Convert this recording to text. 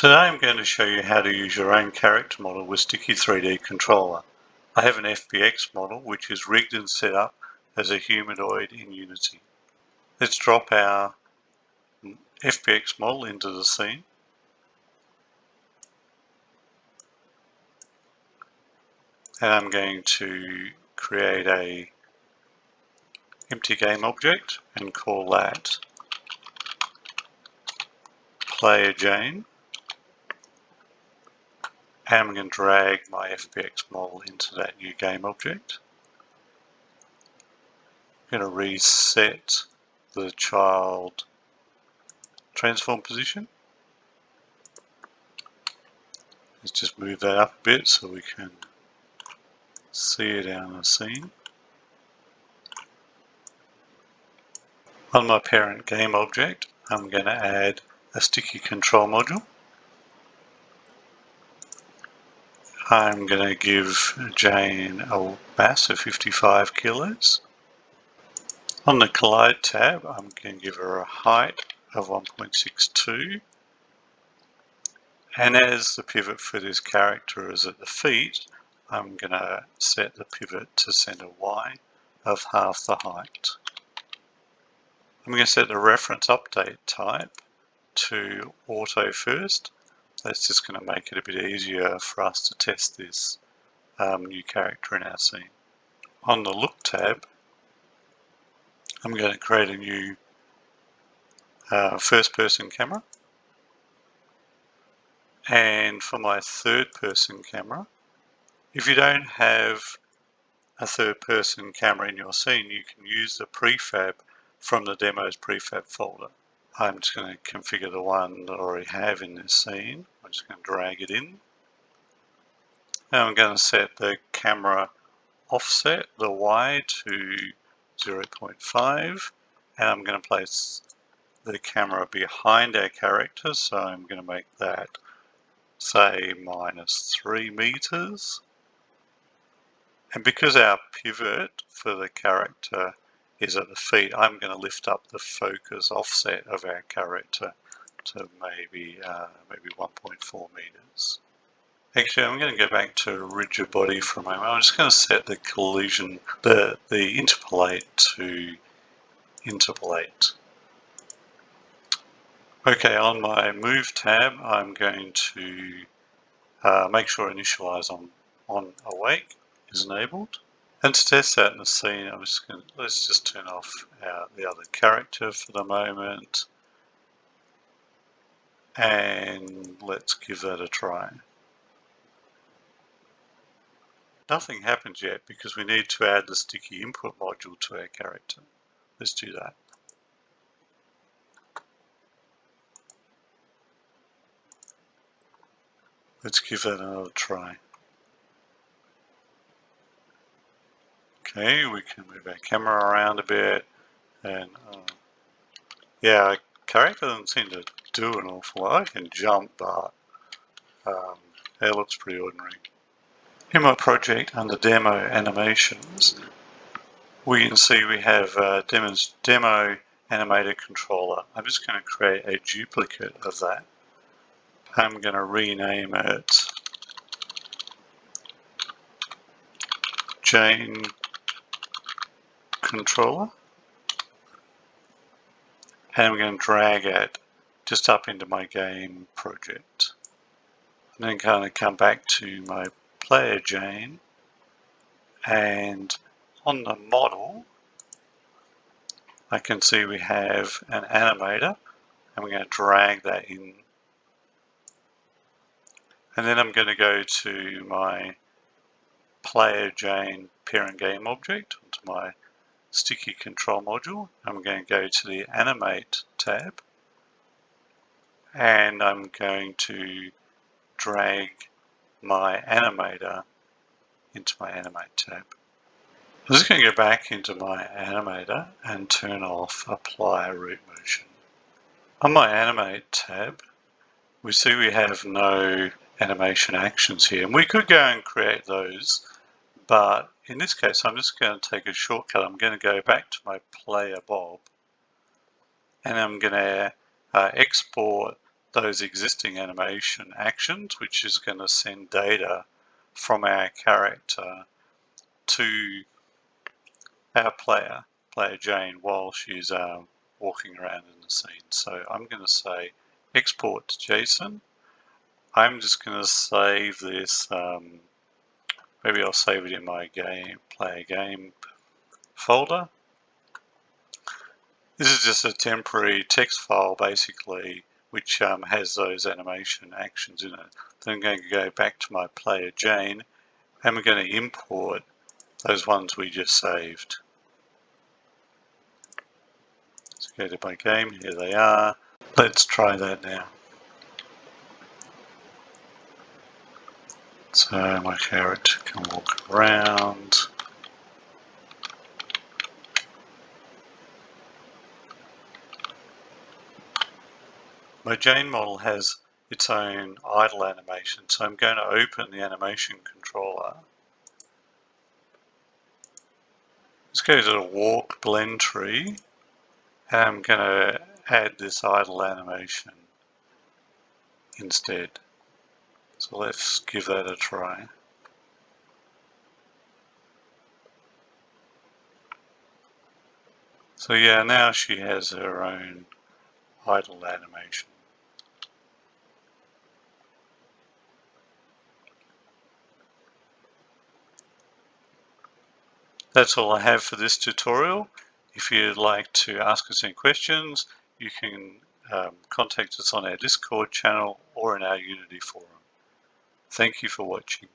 Today I'm going to show you how to use your own character model with Sticky3D Controller. I have an FBX model which is rigged and set up as a humanoid in Unity. Let's drop our FBX model into the scene. And I'm going to create an empty game object and call that Player Jane. And I'm going to drag my FBX model into that new game object. I'm going to reset the child transform position. Let's just move that up a bit so we can see it on the scene. On my parent game object, I'm going to add a sticky control module. I'm going to give Jane a mass of 55 kilos. On the collide tab, I'm going to give her a height of 1.62. And as the pivot for this character is at the feet, I'm going to set the pivot to center Y of half the height. I'm going to set the reference update type to auto first. That's just going to make it a bit easier for us to test this new character in our scene. On the look tab, I'm going to create a new first person camera. And for my third person camera, if you don't have a third person camera in your scene, you can use the prefab from the demos prefab folder. I'm just going to configure the one that I already have in this scene. I'm just going to drag it in. Now I'm going to set the camera offset, the Y, to 0.5, and I'm going to place the camera behind our character, so I'm going to make that, say, -3 meters. And because our pivot for the character is at the feet, I'm going to lift up the focus offset of our character to maybe 1.4 meters. Actually, I'm going to go back to rigid body for a moment. I'm just going to set the collision, the interpolate to interpolate. Okay, on my move tab, I'm going to make sure initialize on awake is enabled. And to test that in the scene, let's just turn off the other character for the moment. And let's give that a try. Nothing happens yet because we need to add the sticky input module to our character. Let's do that. Let's give that another try. Okay, we can move our camera around a bit, and yeah, our character doesn't seem to do an awful lot. I can jump, but it looks pretty ordinary. In my project under demo animations, we can see we have demo animated controller. I'm just going to create a duplicate of that. I'm going to rename it Jane Controller, and I'm going to drag it just up into my game project. And then kind of come back to my Player Jane, and on the model I can see we have an animator, and we're going to drag that in. And then I'm going to go to my Player Jane parent game object, onto my sticky control module. I'm going to go to the animate tab, and I'm going to drag my animator into my animate tab. I'm just going to go back into my animator and turn off apply root motion. On my animate tab, we see we have no animation actions here, and we could go and create those, but in this case I'm just going to take a shortcut. I'm going to go back to my player Bob, and I'm going to export those existing animation actions, which is going to send data from our character to our player Jane, while she's walking around in the scene. So I'm going to say export to JSON. I'm just going to save this, maybe I'll save it in my player game folder. This is just a temporary text file basically, which has those animation actions in it. Then I'm going to go back to my player Jane, and we're going to import those ones we just saved. Let's go to my game, here they are. Let's try that now. So my character can walk around. My Jane model has its own idle animation, so I'm going to open the animation controller. Let's go to the walk blend tree, and I'm going to add this idle animation instead. So let's give that a try. So yeah, now she has her own idle animation. That's all I have for this tutorial. If you'd like to ask us any questions, you can contact us on our Discord channel or in our Unity forum. Thank you for watching.